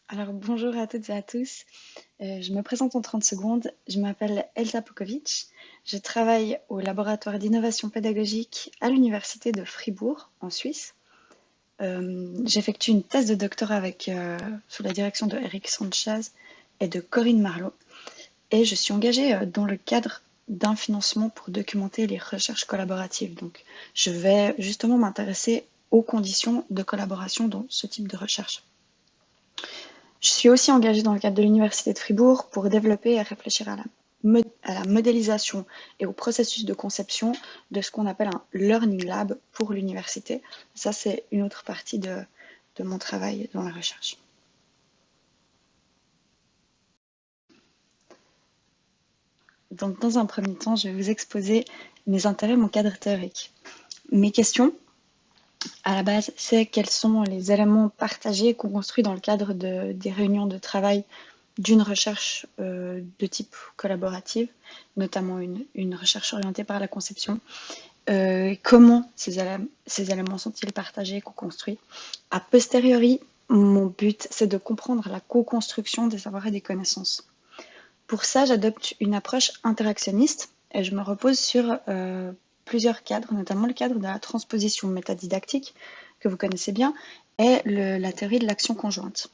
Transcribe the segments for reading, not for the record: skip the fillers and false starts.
Alors bonjour à toutes et à tous. Je me présente en 30 secondes. Je m'appelle Elsa Pokovic. Je travaille au laboratoire d'innovation pédagogique à l'université de Fribourg, en Suisse. J'effectue une thèse de doctorat sous la direction de Eric Sanchez et de Corinne Marlot. Et je suis engagée dans le cadre d'un financement pour documenter les recherches collaboratives. Donc, je vais justement m'intéresser aux conditions de collaboration dans ce type de recherche. Je suis aussi engagée dans le cadre de l'Université de Fribourg pour développer et réfléchir à la modélisation et au processus de conception de ce qu'on appelle un Learning Lab pour l'université. Ça, c'est une autre partie de mon travail dans la recherche. Donc, dans un premier temps, je vais vous exposer mes intérêts, mon cadre théorique. Mes questions, à la base, c'est quels sont les éléments partagés qu'on construit dans le cadre des réunions de travail d'une recherche de type collaborative, notamment une recherche orientée par la conception. Comment ces éléments sont-ils partagés, co-construits? A posteriori, mon but, c'est de comprendre la co-construction des savoirs et des connaissances. Pour ça, j'adopte une approche interactionniste et je me repose sur plusieurs cadres, notamment le cadre de la transposition métadidactique, que vous connaissez bien, et la théorie de l'action conjointe.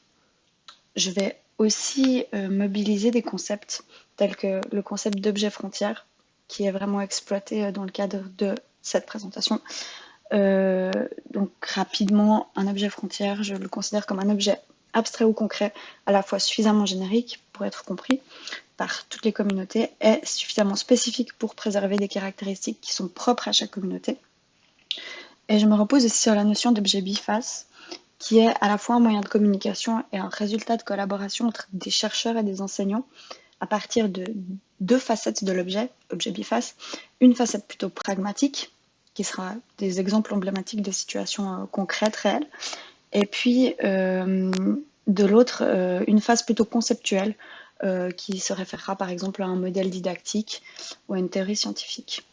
Je vais aussi mobiliser des concepts tels que le concept d'objet frontière, qui est vraiment exploité dans le cadre de cette présentation. Donc rapidement, un objet frontière, je le considère comme un objet abstrait ou concret, à la fois suffisamment générique pour être compris par toutes les communautés et suffisamment spécifique pour préserver des caractéristiques qui sont propres à chaque communauté. Et je me repose aussi sur la notion d'objet biface, qui est à la fois un moyen de communication et un résultat de collaboration entre des chercheurs et des enseignants à partir de deux facettes de l'objet, objet biface, une facette plutôt pragmatique, qui sera des exemples emblématiques de situations concrètes, réelles, et puis de l'autre, une phase plutôt conceptuelle, qui se référera par exemple à un modèle didactique ou à une théorie scientifique.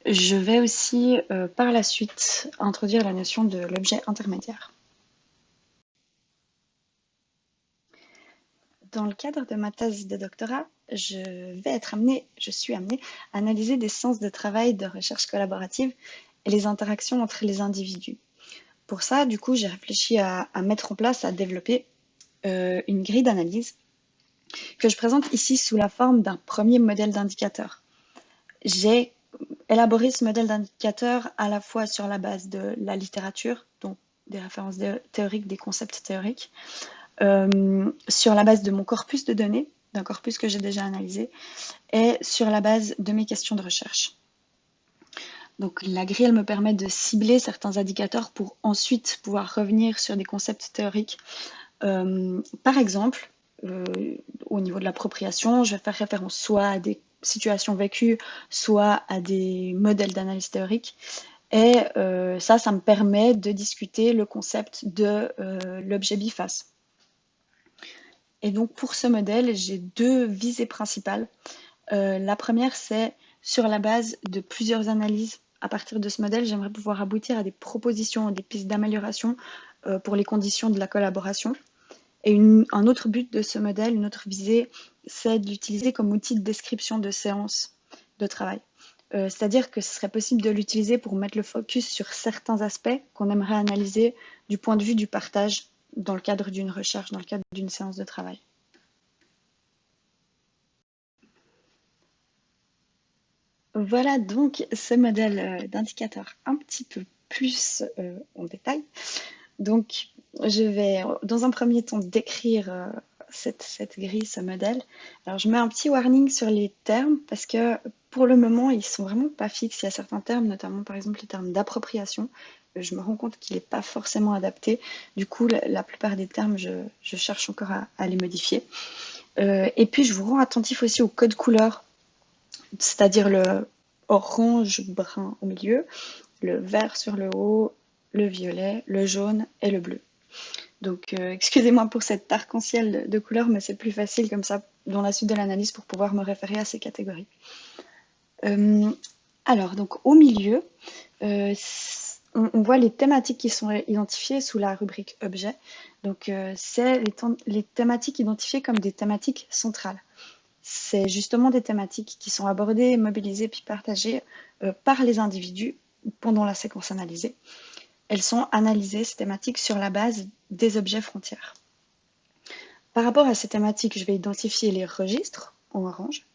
Je vais aussi par la suite introduire la notion de l'objet intermédiaire. Dans le cadre de ma thèse de doctorat, je suis amenée à analyser des sciences de travail de recherche collaborative et les interactions entre les individus. Pour ça, du coup, j'ai réfléchi à mettre en place, à développer une grille d'analyse que je présente ici sous la forme d'un premier modèle d'indicateur. J'ai élaboré ce modèle d'indicateur à la fois sur la base de la littérature, donc des références théoriques, des concepts théoriques, sur la base de mon corpus de données, d'un corpus que j'ai déjà analysé, et sur la base de mes questions de recherche. Donc la grille, elle me permet de cibler certains indicateurs pour ensuite pouvoir revenir sur des concepts théoriques. Par exemple, au niveau de l'appropriation, je vais faire référence soit à des situations vécues, soit à des modèles d'analyse théorique. Et ça me permet de discuter le concept de l'objet biface. Et donc pour ce modèle, j'ai deux visées principales. La première, c'est sur la base de plusieurs analyses. À partir de ce modèle, j'aimerais pouvoir aboutir à des propositions, des pistes d'amélioration pour les conditions de la collaboration. Et un autre but de ce modèle, une autre visée, c'est de l'utiliser comme outil de description de séances de travail. C'est-à-dire que ce serait possible de l'utiliser pour mettre le focus sur certains aspects qu'on aimerait analyser du point de vue du partage dans le cadre d'une recherche, dans le cadre d'une séance de travail. Voilà donc ce modèle d'indicateur un petit peu plus en détail. Donc, je vais dans un premier temps décrire cette grille, ce modèle. Alors, je mets un petit warning sur les termes parce que pour le moment, ils sont vraiment pas fixes. Il y a certains termes, notamment par exemple les termes d'appropriation. Je me rends compte qu'il n'est pas forcément adapté. Du coup, la plupart des termes, je cherche encore à les modifier. Et puis, je vous rends attentif aussi au code couleur, c'est-à-dire le orange-brun au milieu, le vert sur le haut, le violet, le jaune et le bleu. Donc, excusez-moi pour cet arc-en-ciel de couleurs, mais c'est plus facile comme ça dans la suite de l'analyse pour pouvoir me référer à ces catégories. Alors, donc au milieu, on voit les thématiques qui sont identifiées sous la rubrique objet. Donc, c'est les thématiques identifiées comme des thématiques centrales. C'est justement des thématiques qui sont abordées, mobilisées puis partagées par les individus pendant la séquence analysée. Elles sont analysées, ces thématiques, sur la base des objets frontières. Par rapport à ces thématiques, je vais identifier les registres en orange.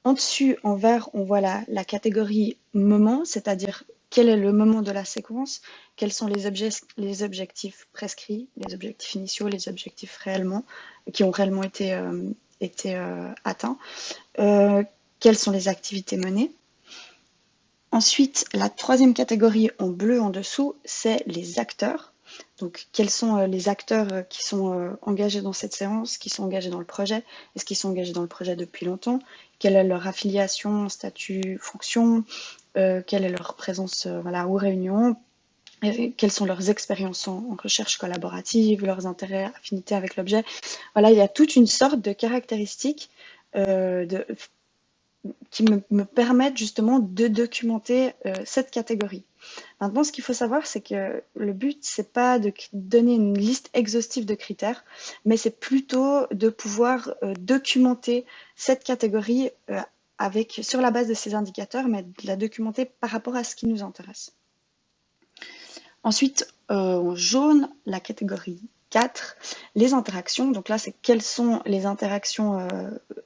En dessus, en vert, on voit la catégorie moment, c'est-à-dire quel est le moment de la séquence, quels sont les objectifs prescrits, les objectifs initiaux, les objectifs qui ont réellement été atteints, quelles sont les activités menées. Ensuite, la troisième catégorie en bleu en dessous, c'est les acteurs. Donc, quels sont les acteurs qui sont engagés dans cette séance, qui sont engagés dans le projet? Est-ce qu'ils sont engagés dans le projet depuis longtemps? Quelle est leur affiliation, statut, fonction? Quelle est leur présence aux réunions? Quelles sont leurs expériences en recherche collaborative, leurs intérêts, affinités avec l'objet? Voilà, il y a toute une sorte de caractéristiques qui me permettent justement de documenter cette catégorie. Maintenant, ce qu'il faut savoir, c'est que le but, c'est pas de donner une liste exhaustive de critères, mais c'est plutôt de pouvoir documenter cette catégorie sur la base de ces indicateurs, mais de la documenter par rapport à ce qui nous intéresse. Ensuite, en jaune, la catégorie 4, les interactions. Donc là, c'est quelles sont les interactions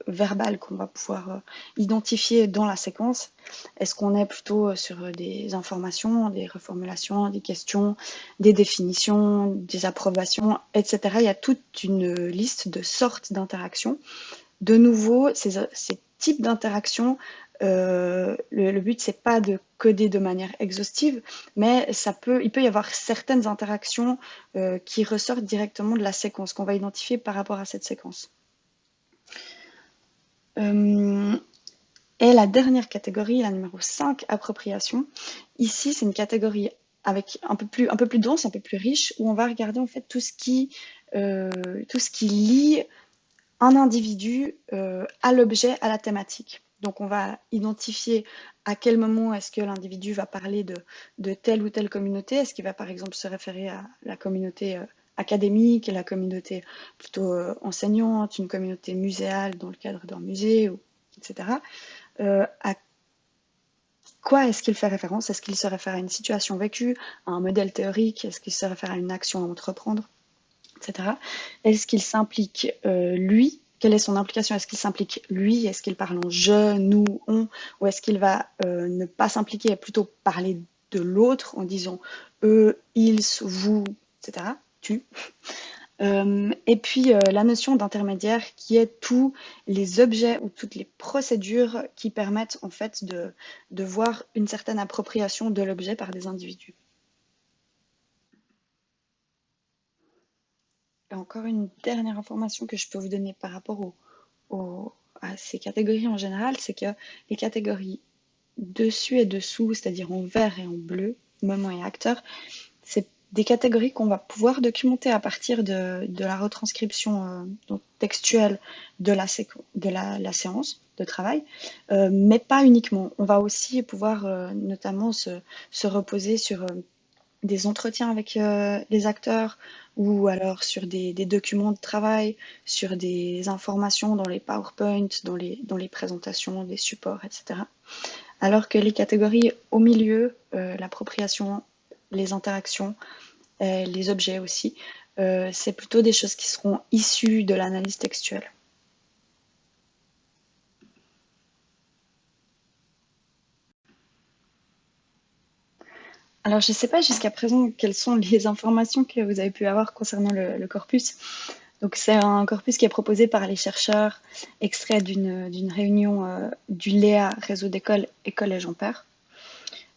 verbales qu'on va pouvoir identifier dans la séquence. Est-ce qu'on est plutôt sur des informations, des reformulations, des questions, des définitions, des approbations, etc. Il y a toute une liste de sortes d'interactions. De nouveau, ces types d'interactions, le but, c'est pas de coder de manière exhaustive, mais il peut y avoir certaines interactions qui ressortent directement de la séquence, qu'on va identifier par rapport à cette séquence. Et la dernière catégorie, la numéro 5, appropriation. Ici, c'est une catégorie avec un peu plus dense, un peu plus riche, où on va regarder en fait tout ce qui lie un individu à l'objet, à la thématique. Donc, on va identifier à quel moment est-ce que l'individu va parler de telle ou telle communauté. Est-ce qu'il va, par exemple, se référer à la communauté académique, la communauté plutôt enseignante, une communauté muséale dans le cadre d'un musée, etc. À quoi est-ce qu'il fait référence? Est-ce qu'il se réfère à une situation vécue, à un modèle théorique? Est-ce qu'il se réfère à une action à entreprendre, etc. Est-ce qu'il s'implique lui? Quelle est son implication? Est-ce qu'il s'implique lui? Est-ce qu'il parle en je, nous, on? Ou est-ce qu'il va ne pas s'impliquer et plutôt parler de l'autre en disant eux, ils, vous, etc. Tu. Et puis la notion d'intermédiaire qui est tous les objets ou toutes les procédures qui permettent en fait de voir une certaine appropriation de l'objet par des individus. Et encore une dernière information que je peux vous donner par rapport à ces catégories en général, c'est que les catégories dessus et dessous, c'est-à-dire en vert et en bleu, moment et acteur, c'est des catégories qu'on va pouvoir documenter à partir de la retranscription donc textuelle de la séance de travail, mais pas uniquement. On va aussi pouvoir notamment se reposer sur des entretiens avec les acteurs ou alors sur des documents de travail, sur des informations dans les PowerPoint, dans les présentations, des supports, etc. Alors que les catégories au milieu, l'appropriation, les interactions, les objets aussi, c'est plutôt des choses qui seront issues de l'analyse textuelle. Alors, je ne sais pas jusqu'à présent quelles sont les informations que vous avez pu avoir concernant le corpus. Donc, c'est un corpus qui est proposé par les chercheurs, extrait d'une réunion du LEA, Réseau d'écoles et collèges en pair.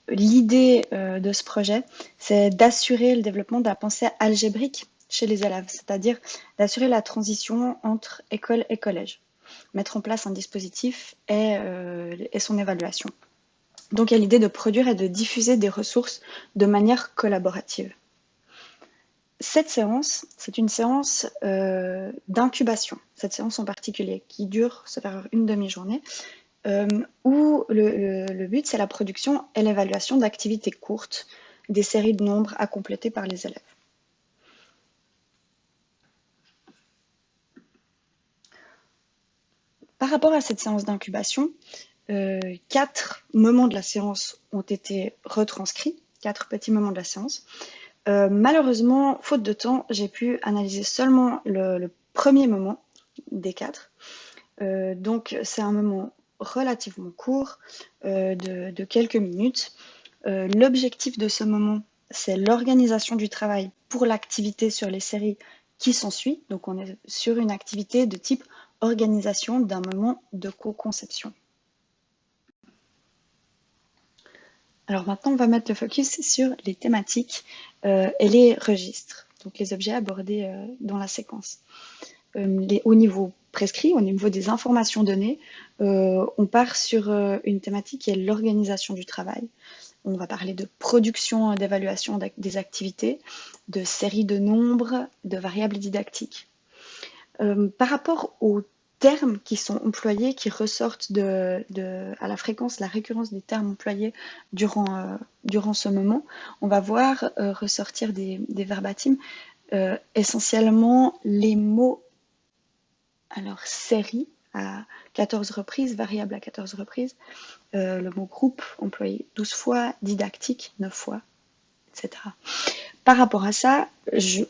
L'idée de ce projet, c'est d'assurer le développement de la pensée algébrique chez les élèves, c'est-à-dire d'assurer la transition entre école et collège, mettre en place un dispositif et son évaluation. Donc, il y a l'idée de produire et de diffuser des ressources de manière collaborative. Cette séance, c'est une séance d'incubation, cette séance en particulier, qui dure, ça fait une demi-journée, où le but, c'est la production et l'évaluation d'activités courtes des séries de nombres à compléter par les élèves. Par rapport à cette séance d'incubation, 4 moments de la séance ont été retranscrits, 4 petits moments de la séance. Malheureusement, faute de temps, j'ai pu analyser seulement le premier moment des 4. Donc c'est un moment relativement court, de quelques minutes. L'objectif de ce moment, c'est l'organisation du travail pour l'activité sur les séries qui s'ensuit. Donc on est sur une activité de type organisation d'un moment de co-conception. Alors maintenant, on va mettre le focus sur les thématiques et les registres, donc les objets abordés dans la séquence. Au niveau prescrit, au niveau des informations données, on part sur une thématique qui est l'organisation du travail. On va parler de production, d'évaluation des activités, de séries de nombres, de variables didactiques. Par rapport aux termes qui sont employés, qui ressortent à la fréquence, la récurrence des termes employés durant ce moment, on va voir ressortir des verbatims, essentiellement les mots, alors série à 14 reprises, variable à 14 reprises, le mot groupe employé 12 fois, didactique 9 fois, etc. Par rapport à ça,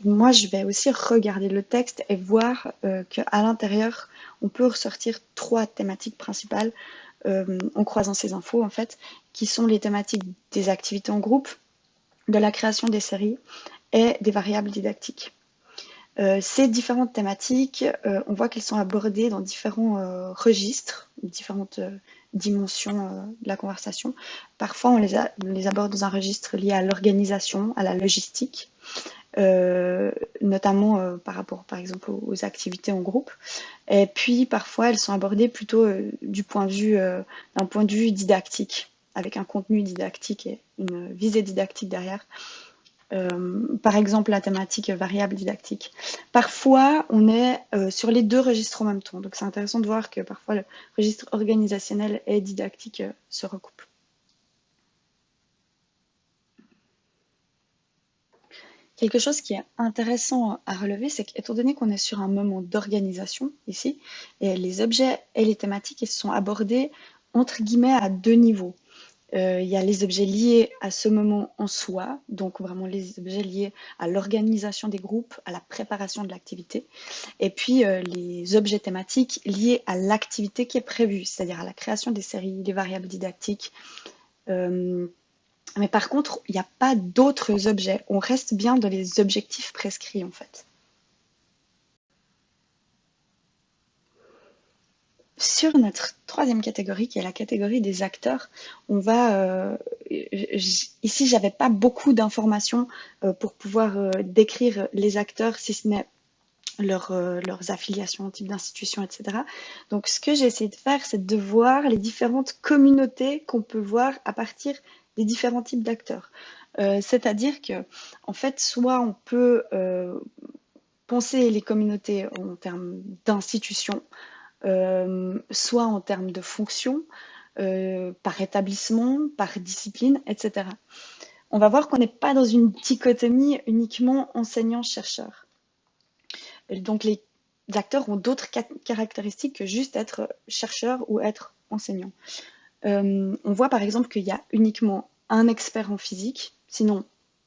moi je vais aussi regarder le texte et voir qu'à l'intérieur, on peut ressortir 3 thématiques principales en croisant ces infos en fait, qui sont les thématiques des activités en groupe, de la création des séries et des variables didactiques. Ces différentes thématiques, on voit qu'elles sont abordées dans différents registres, différentes dimensions de la conversation. Parfois, on les aborde dans un registre lié à l'organisation, à la logistique, notamment par rapport, par exemple, aux activités en groupe. Et puis, parfois, elles sont abordées plutôt d'un point de vue didactique, avec un contenu didactique et une visée didactique derrière. Par exemple, la thématique variable didactique. Parfois, on est sur les 2 registres en même temps. Donc, c'est intéressant de voir que parfois, le registre organisationnel et didactique se recoupent. Quelque chose qui est intéressant à relever, c'est qu'étant donné qu'on est sur un moment d'organisation ici, et les objets et les thématiques ils sont abordés entre guillemets à 2 niveaux. Il y a les objets liés à ce moment en soi, donc vraiment les objets liés à l'organisation des groupes, à la préparation de l'activité, et puis les objets thématiques liés à l'activité qui est prévue, c'est-à-dire à la création des séries, des variables didactiques. Mais par contre, il n'y a pas d'autres objets, on reste bien dans les objectifs prescrits en fait. Sur notre 3e catégorie, qui est la catégorie des acteurs, on va ici j'avais pas beaucoup d'informations pour pouvoir décrire les acteurs, si ce n'est leurs affiliations, type d'institution, etc. Donc ce que j'ai essayé de faire, c'est de voir les différentes communautés qu'on peut voir à partir des différents types d'acteurs. C'est-à-dire que, en fait, soit on peut penser les communautés en termes d'institutions, soit en termes de fonction, par établissement, par discipline, etc. On va voir qu'on n'est pas dans une dichotomie uniquement enseignant-chercheur. Donc les acteurs ont d'autres caractéristiques que juste être chercheur ou être enseignant. On voit par exemple qu'il y a uniquement un expert en physique, sinon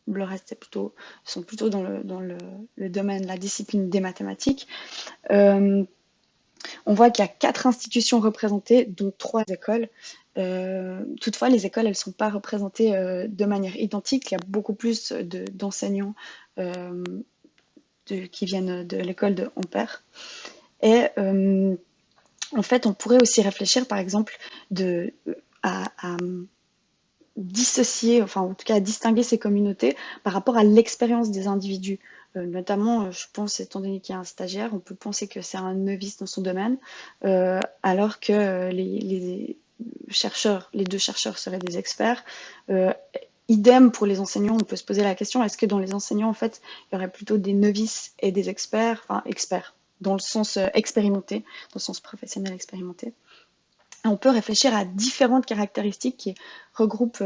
le reste sont plutôt dans le domaine, la discipline des mathématiques. On voit qu'il y a 4 institutions représentées, dont 3 écoles. Toutefois, les écoles, elles ne sont pas représentées de manière identique. Il y a beaucoup plus d'enseignants qui viennent de l'école de Ampère. Et en fait, on pourrait aussi réfléchir, par exemple, à dissocier, enfin en tout cas à distinguer ces communautés par rapport à l'expérience des individus. Notamment, je pense, étant donné qu'il y a un stagiaire, on peut penser que c'est un novice dans son domaine, alors que les 2 chercheurs seraient des experts. Idem pour les enseignants, on peut se poser la question, est-ce que dans les enseignants, en fait, il y aurait plutôt des novices et des experts, enfin experts, dans le sens expérimenté, dans le sens professionnel expérimenté. On peut réfléchir à différentes caractéristiques qui regroupent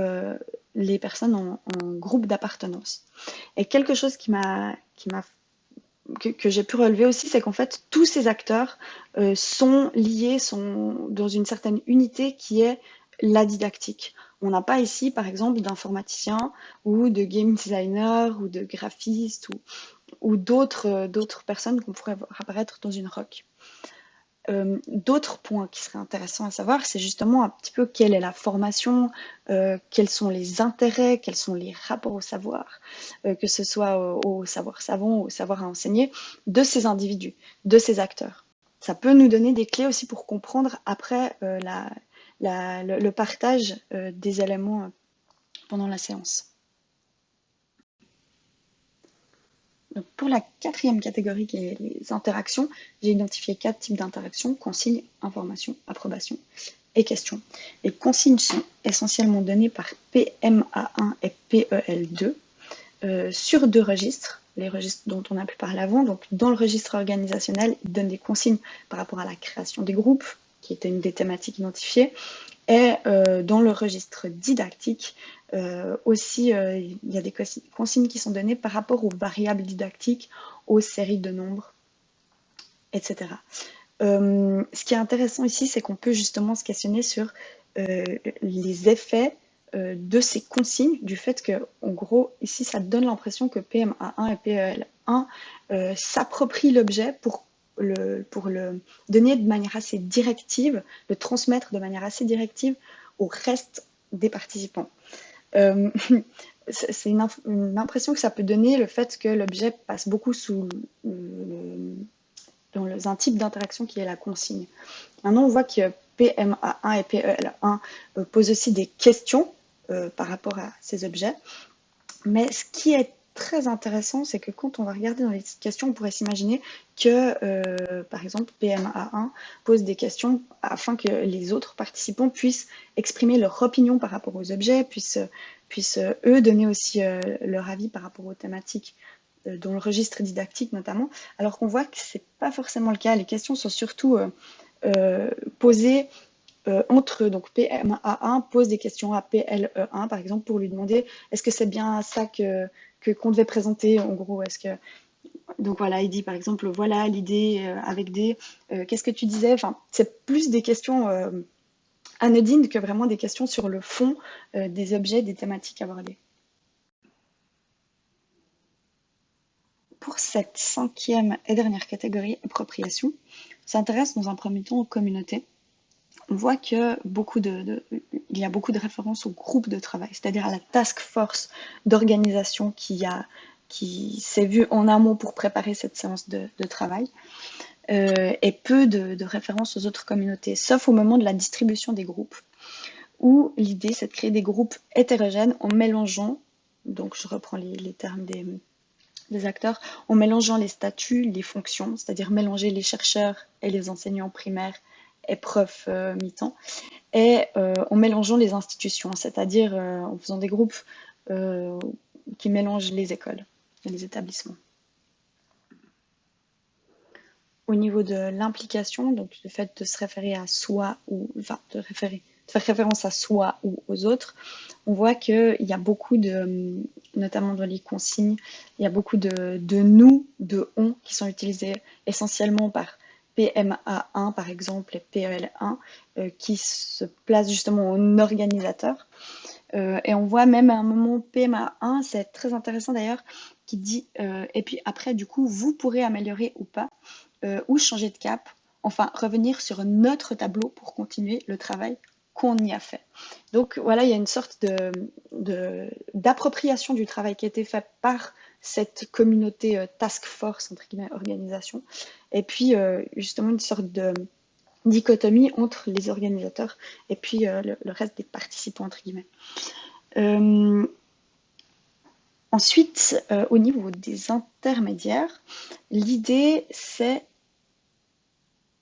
les personnes en groupes d'appartenance. Et quelque chose que j'ai pu relever aussi, c'est qu'en fait, tous ces acteurs sont liés, sont dans une certaine unité qui est la didactique. On n'a pas ici, par exemple, d'informaticiens ou de game designer ou de graphistes ou d'autres personnes qu'on pourrait voir apparaître dans une ROC. D'autres points qui seraient intéressants à savoir, c'est justement un petit peu quelle est la formation, quels sont les intérêts, quels sont les rapports au savoir, que ce soit au savoir savant, au savoir à enseigner, de ces individus, de ces acteurs. Ça peut nous donner des clés aussi pour comprendre après le partage des éléments pendant la séance. Donc pour la quatrième catégorie qui est les interactions, j'ai identifié 4 types d'interactions: consignes, information, approbation et questions. Les consignes sont essentiellement données par PMA1 et PEL2 sur 2 registres, les registres dont on a pu parler avant. Donc dans le registre organisationnel, il donne des consignes par rapport à la création des groupes, qui était une des thématiques identifiées, et dans le registre didactique, aussi, il y a des consignes qui sont données par rapport aux variables didactiques, aux séries de nombres, etc. Ce qui est intéressant ici, c'est qu'on peut justement se questionner sur les effets de ces consignes, du fait que, en gros, ici, ça donne l'impression que PMA1 et PEL1 s'approprient l'objet pour le donner de manière assez directive, le transmettre de manière assez directive au reste des participants. C'est une impression que ça peut donner, le fait que l'objet passe beaucoup dans un type d'interaction qui est la consigne. Maintenant, on voit que PMA1 et PEL1 posent aussi des questions par rapport à ces objets. Mais ce qui est très intéressant, c'est que quand on va regarder dans les questions, on pourrait s'imaginer que, par exemple, PMA1 pose des questions afin que les autres participants puissent exprimer leur opinion par rapport aux objets, puissent eux donner aussi leur avis par rapport aux thématiques dans le registre didactique notamment, alors qu'on voit que c'est pas forcément le cas. Les questions sont surtout posées entre eux. Donc PMA1 pose des questions à PLE1 par exemple pour lui demander est-ce que c'est bien ça qu'on devait présenter en gros, est-ce que donc voilà, il dit par exemple voilà l'idée avec des qu'est-ce que tu disais, enfin c'est plus des questions anodines que vraiment des questions sur le fond des objets, des thématiques abordées. Pour cette 5e et dernière catégorie, appropriation, on s'intéresse dans un premier temps aux communautés. On voit que il y a beaucoup de références au groupe de travail, c'est-à-dire à la task force d'organisation qui s'est vue en amont pour préparer cette séance de travail, et peu de références aux autres communautés, sauf au moment de la distribution des groupes, où l'idée c'est de créer des groupes hétérogènes en mélangeant, donc je reprends les termes des acteurs, en mélangeant les statuts, les fonctions, c'est-à-dire mélanger les chercheurs et les enseignants primaires et profs mi-temps, et en mélangeant les institutions, c'est-à-dire en faisant des groupes qui mélangent les écoles et les établissements. Au niveau de l'implication, donc le fait de se référer à soi ou enfin de faire référence à soi ou aux autres, on voit qu'il y a beaucoup notamment dans les consignes, il y a beaucoup de nous, de on qui sont utilisés essentiellement par PMA1 par exemple et PEL1 qui se placent justement en organisateur. Et on voit même à un moment PMA1, c'est très intéressant d'ailleurs, qui dit et puis après du coup vous pourrez améliorer ou pas, ou changer de cap, enfin revenir sur notre tableau pour continuer le travail qu'on y a fait. Donc voilà, il y a une sorte d'appropriation du travail qui a été fait par cette communauté task force, entre guillemets, organisation, et puis justement une sorte de dichotomie entre les organisateurs et puis le reste des participants, entre guillemets. Ensuite, au niveau des intermédiaires, l'idée c'est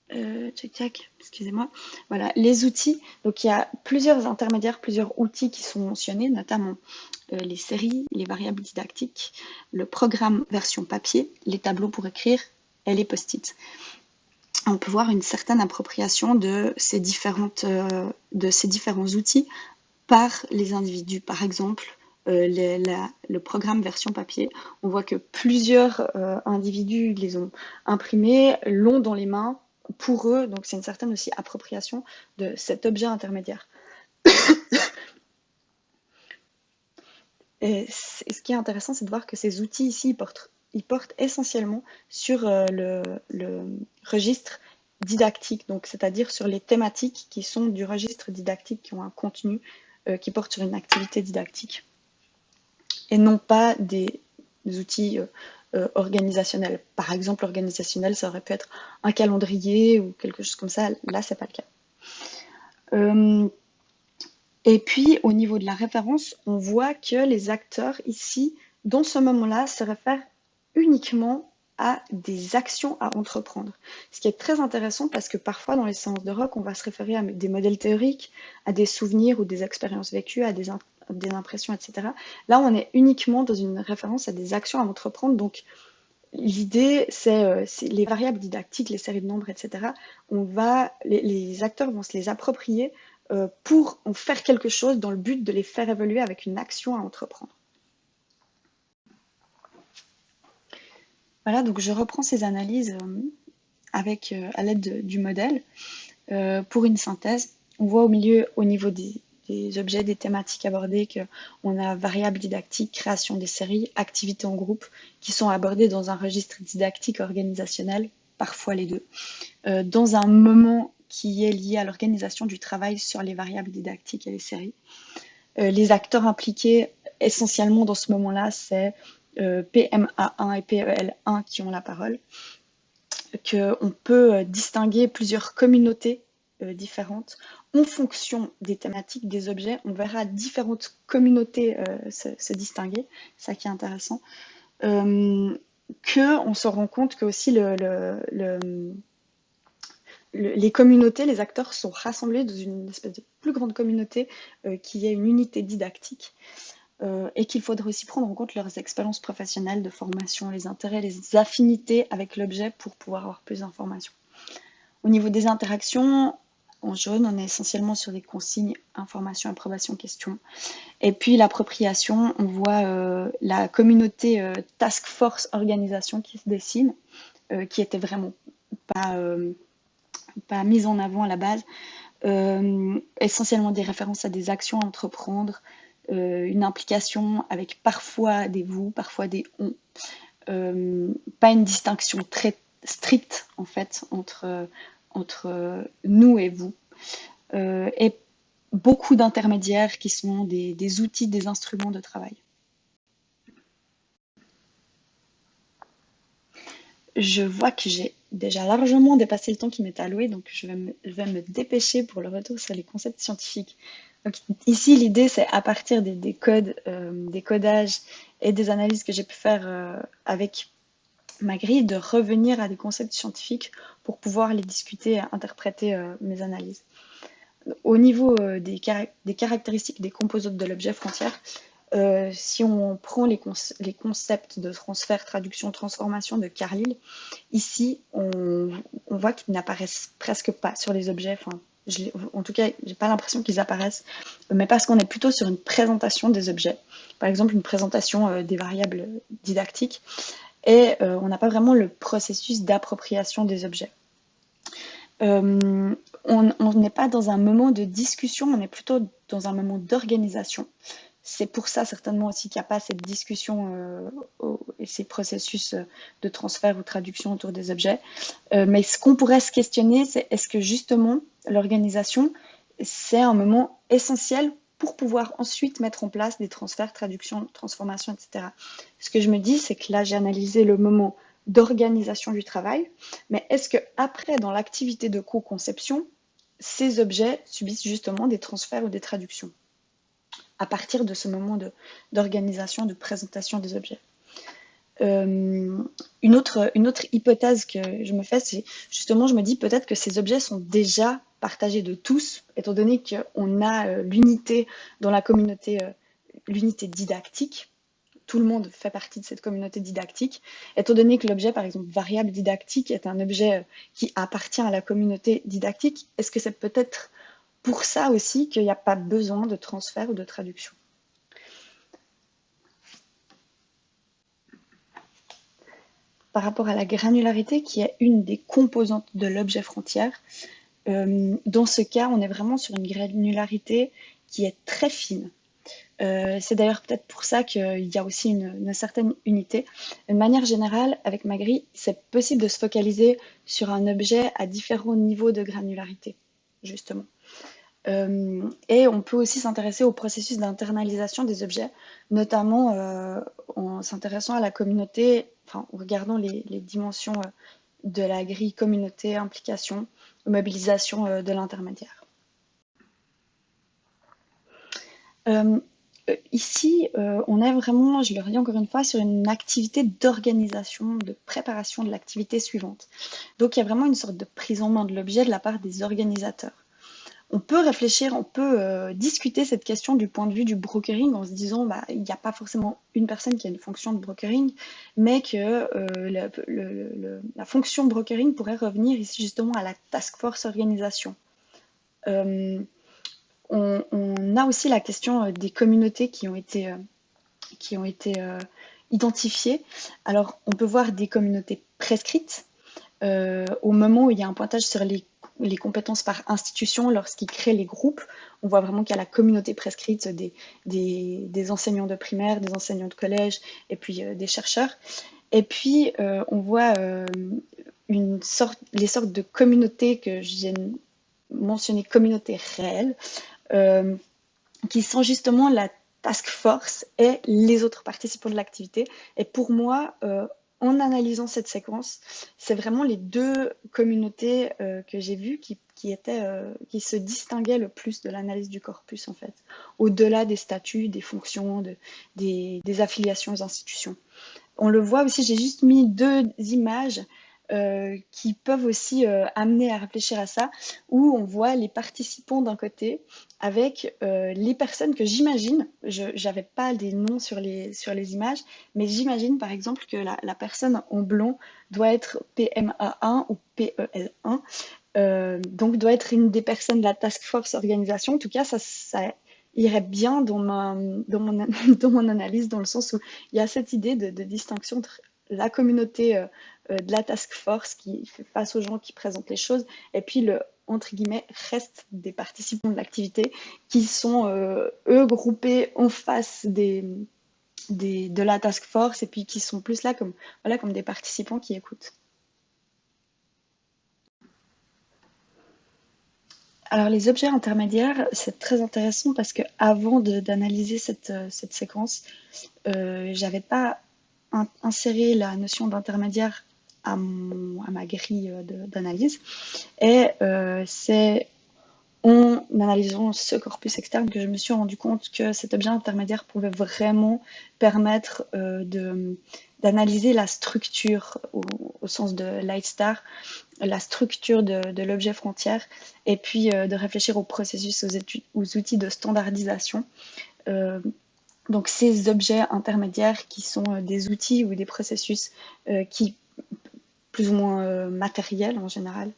excusez-moi. Voilà, les outils. Donc il y a plusieurs intermédiaires, plusieurs outils qui sont mentionnés, notamment les séries, les variables didactiques, le programme version papier, les tableaux pour écrire et les post-it. on peut voir une certaine appropriation de ces différents outils par les individus. Par exemple, le programme version papier, on voit que plusieurs individus les ont imprimés, l'ont dans les mains pour eux, donc c'est une certaine aussi appropriation de cet objet intermédiaire. Et ce qui est intéressant, c'est de voir que ces outils ici, ils portent essentiellement sur le registre didactique, donc c'est-à-dire sur les thématiques qui sont du registre didactique, qui ont un contenu qui porte sur une activité didactique, et non pas des outils organisationnels. Par exemple, organisationnel, ça aurait pu être un calendrier ou quelque chose comme ça. Là, c'est pas le cas. Et puis, au niveau de la référence, on voit que les acteurs ici, dans ce moment-là, se réfèrent uniquement à des actions à entreprendre. Ce qui est très intéressant parce que parfois, dans les séances de rock, on va se référer à des modèles théoriques, à des souvenirs ou des expériences vécues, à des impressions, etc. Là, on est uniquement dans une référence à des actions à entreprendre. Donc, l'idée, c'est les variables didactiques, les séries de nombres, etc. Les acteurs vont se les approprier pour en faire quelque chose dans le but de les faire évoluer avec une action à entreprendre. Voilà, donc je reprends ces analyses à l'aide du modèle pour une synthèse. On voit au milieu, au niveau des objets, des thématiques abordées, qu'on a variables didactiques, création des séries, activités en groupe, qui sont abordées dans un registre didactique organisationnel, parfois les deux, dans un moment qui est lié à l'organisation du travail sur les variables didactiques et les séries. Les acteurs impliqués essentiellement dans ce moment-là, c'est PMA1 et PEL1 qui ont la parole, qu'on peut distinguer plusieurs communautés différentes en fonction des thématiques des objets. On verra différentes communautés se distinguer, ça qui est intéressant. On se rend compte que aussi les communautés, les acteurs sont rassemblés dans une espèce de plus grande communauté qui est une unité didactique et qu'il faudrait aussi prendre en compte leurs expériences professionnelles de formation, les intérêts, les affinités avec l'objet pour pouvoir avoir plus d'informations. Au niveau des interactions, en jaune, on est essentiellement sur des consignes, information, approbation, question. Et puis l'appropriation, on voit la communauté task force organisation qui se dessine, qui était vraiment pas mise en avant à la base. Essentiellement des références à des actions à entreprendre, une implication avec parfois des vous, parfois des on. Pas une distinction très stricte en fait entre nous et vous. Et beaucoup d'intermédiaires qui sont des outils, des instruments de travail. Je vois que j'ai déjà largement dépassé le temps qui m'est alloué, donc je vais me dépêcher pour le retour sur les concepts scientifiques. Donc, ici, l'idée, c'est à partir des codes, des codages et des analyses que j'ai pu faire avec ma grille, de revenir à des concepts scientifiques pour pouvoir les discuter et interpréter mes analyses. Au niveau des caractéristiques des composantes de l'objet frontière, si on prend les concepts de transfert, traduction, transformation de Carlyle, ici, on voit qu'ils n'apparaissent presque pas sur les objets. Enfin, en tout cas, j'ai pas l'impression qu'ils apparaissent, mais parce qu'on est plutôt sur une présentation des objets. Par exemple, une présentation des variables didactiques, et on n'a pas vraiment le processus d'appropriation des objets. On n'est pas dans un moment de discussion, on est plutôt dans un moment d'organisation. C'est pour ça certainement aussi qu'il n'y a pas cette discussion et ces processus de transfert ou traduction autour des objets. Mais ce qu'on pourrait se questionner, c'est est-ce que justement l'organisation, c'est un moment essentiel pour pouvoir ensuite mettre en place des transferts, traductions, transformations, etc. Ce que je me dis, c'est que là, j'ai analysé le moment d'organisation du travail, mais est-ce que après, dans l'activité de co-conception, ces objets subissent justement des transferts ou des traductions à partir de ce moment d'organisation, de présentation des objets. Une autre hypothèse que je me fais, c'est justement, je me dis peut-être que ces objets sont déjà partagés de tous, étant donné qu'on a l'unité dans la communauté, l'unité didactique, tout le monde fait partie de cette communauté didactique, étant donné que l'objet, par exemple, variable didactique est un objet qui appartient à la communauté didactique, est-ce que c'est peut-être pour ça aussi qu'il n'y a pas besoin de transfert ou de traduction? Par rapport à la granularité, qui est une des composantes de l'objet frontière, dans ce cas, on est vraiment sur une granularité qui est très fine. C'est d'ailleurs peut-être pour ça qu'il y a aussi une certaine unité. De manière générale, avec Magri, c'est possible de se focaliser sur un objet à différents niveaux de granularité, justement. Et on peut aussi s'intéresser au processus d'internalisation des objets, notamment en s'intéressant à la communauté, enfin, en regardant les dimensions de la grille communauté, implication, mobilisation de l'intermédiaire. Ici, on est vraiment, je le redis encore une fois, sur une activité d'organisation, de préparation de l'activité suivante. Donc il y a vraiment une sorte de prise en main de l'objet de la part des organisateurs. On peut réfléchir, on peut discuter cette question du point de vue du brokering en se disant bah, il n'y a pas forcément une personne qui a une fonction de brokering, mais que la fonction brokering pourrait revenir ici justement à la task force organisation. On a aussi la question des communautés qui ont été identifiées. Alors, on peut voir des communautés prescrites au moment où il y a un pointage sur les compétences par institution, lorsqu'ils créent les groupes. On voit vraiment qu'il y a la communauté prescrite des enseignants de primaire, des enseignants de collège et puis des chercheurs. Et puis, on voit les sortes de communautés que j'ai mentionnées, communautés réelles, qui sont justement la task force et les autres participants de l'activité. Et pour moi, en analysant cette séquence, c'est vraiment les deux communautés que j'ai vues qui se distinguaient le plus de l'analyse du corpus, en fait, au-delà des statuts, des fonctions, des affiliations aux institutions. On le voit aussi, j'ai juste mis deux images qui peuvent aussi amener à réfléchir à ça, où on voit les participants d'un côté avec les personnes que j'imagine, je n'avais pas des noms sur les images, mais j'imagine par exemple que la personne en blond doit être PMA1 ou PEL1, donc doit être une des personnes de la task force organisation. En tout cas, ça irait bien dans mon analyse, dans le sens où il y a cette idée de distinction entre la communauté de la task force qui fait face aux gens qui présentent les choses, et puis le entre guillemets reste des participants de l'activité qui sont eux groupés en face de la task force et puis qui sont plus là comme des participants qui écoutent. Alors les objets intermédiaires, c'est très intéressant parce que avant d'analyser cette séquence, j'avais pas inséré la notion d'intermédiaire à ma grille d'analyse. Et c'est en analysant ce corpus externe que je me suis rendu compte que cet objet intermédiaire pouvait vraiment permettre d'analyser la structure au sens de Lightstar, la structure de l'objet frontière, et puis de réfléchir au processus, aux outils de standardisation. Donc ces objets intermédiaires qui sont des outils ou des processus qui plus ou moins matériels en général.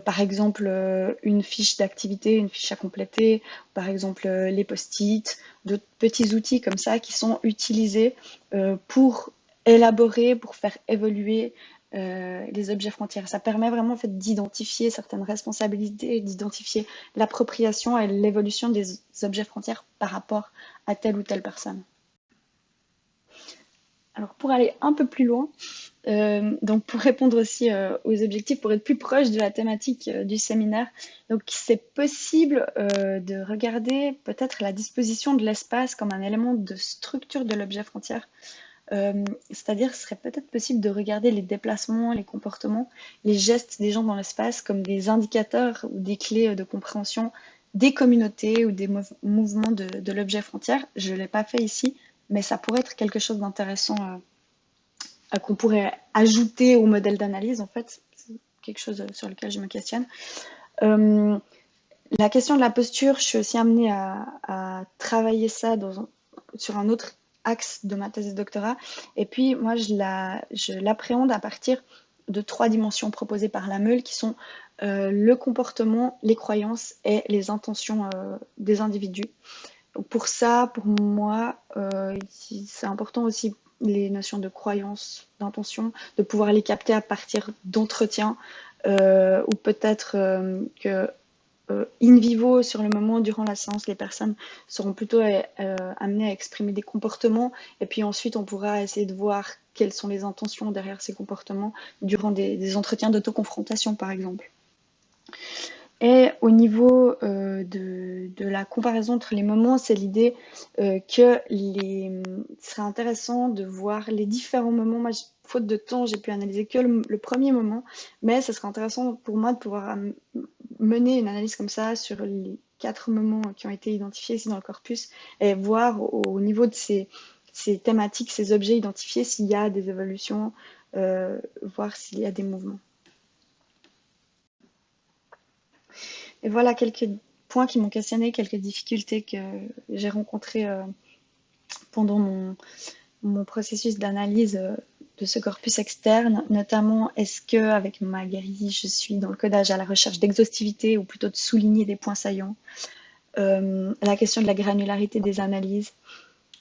Par exemple, une fiche d'activité, une fiche à compléter, par exemple les post-it, d'autres petits outils comme ça qui sont utilisés pour élaborer, pour faire évoluer les objets frontières. Ça permet vraiment en fait, d'identifier certaines responsabilités, d'identifier l'appropriation et l'évolution des objets frontières par rapport à telle ou telle personne. Alors pour aller un peu plus loin, donc pour répondre aussi aux objectifs, pour être plus proche de la thématique du séminaire, donc c'est possible de regarder peut-être la disposition de l'espace comme un élément de structure de l'objet frontière. C'est-à-dire ce serait peut-être possible de regarder les déplacements, les comportements, les gestes des gens dans l'espace comme des indicateurs ou des clés de compréhension des communautés ou des mouvements de l'objet frontière. Je ne l'ai pas fait ici, mais ça pourrait être quelque chose d'intéressant qu'on pourrait ajouter au modèle d'analyse, en fait. C'est quelque chose sur lequel je me questionne. La question de la posture, je suis aussi amenée à travailler ça sur un autre axe de ma thèse de doctorat. Et puis moi, je l'appréhende à partir de 3 dimensions proposées par la Meule, qui sont le comportement, les croyances et les intentions des individus. Donc pour ça, pour moi, c'est important aussi les notions de croyance, d'intention, de pouvoir les capter à partir d'entretiens, ou peut-être que in vivo, sur le moment, durant la séance, les personnes seront plutôt amenées à exprimer des comportements, et puis ensuite on pourra essayer de voir quelles sont les intentions derrière ces comportements durant des entretiens d'autoconfrontation, par exemple. Et au niveau de la comparaison entre les moments, c'est l'idée que ce serait intéressant de voir les différents moments. Moi, faute de temps, j'ai pu analyser que le premier moment, mais ce serait intéressant pour moi de pouvoir mener une analyse comme ça sur les 4 moments qui ont été identifiés ici dans le corpus, et voir au niveau de ces thématiques, ces objets identifiés, s'il y a des évolutions, voir s'il y a des mouvements. Et voilà quelques points qui m'ont questionné, quelques difficultés que j'ai rencontrées pendant mon processus d'analyse de ce corpus externe, notamment est-ce que avec ma grille, je suis dans le codage à la recherche d'exhaustivité ou plutôt de souligner des points saillants, la question de la granularité des analyses,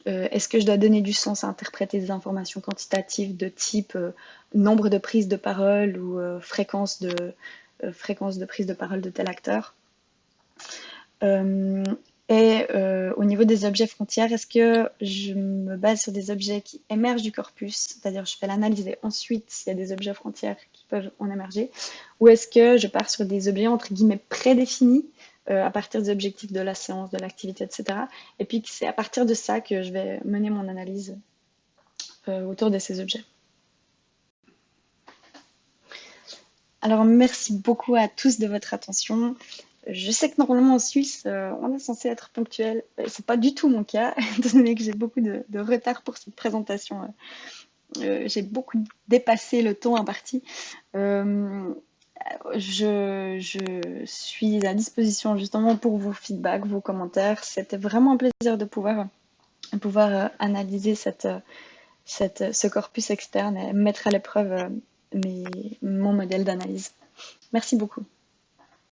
est-ce que je dois donner du sens à interpréter des informations quantitatives de type nombre de prises de parole ou fréquence de prise de parole de tel acteur. Au niveau des objets frontières, est-ce que je me base sur des objets qui émergent du corpus, c'est-à-dire je fais l'analyse et ensuite s'il y a des objets frontières qui peuvent en émerger, ou est-ce que je pars sur des objets entre guillemets prédéfinis à partir des objectifs de la séance, de l'activité, etc. Et puis c'est à partir de ça que je vais mener mon analyse autour de ces objets. Alors merci beaucoup à tous de votre attention. Je sais que normalement en Suisse, on est censé être ponctuel. C'est pas du tout mon cas, étant donné que j'ai beaucoup de retard pour cette présentation. J'ai beaucoup dépassé le temps imparti. Je suis à disposition justement pour vos feedbacks, vos commentaires. C'était vraiment un plaisir de pouvoir analyser ce corpus externe et mettre à l'épreuve mon modèle d'analyse. Merci beaucoup.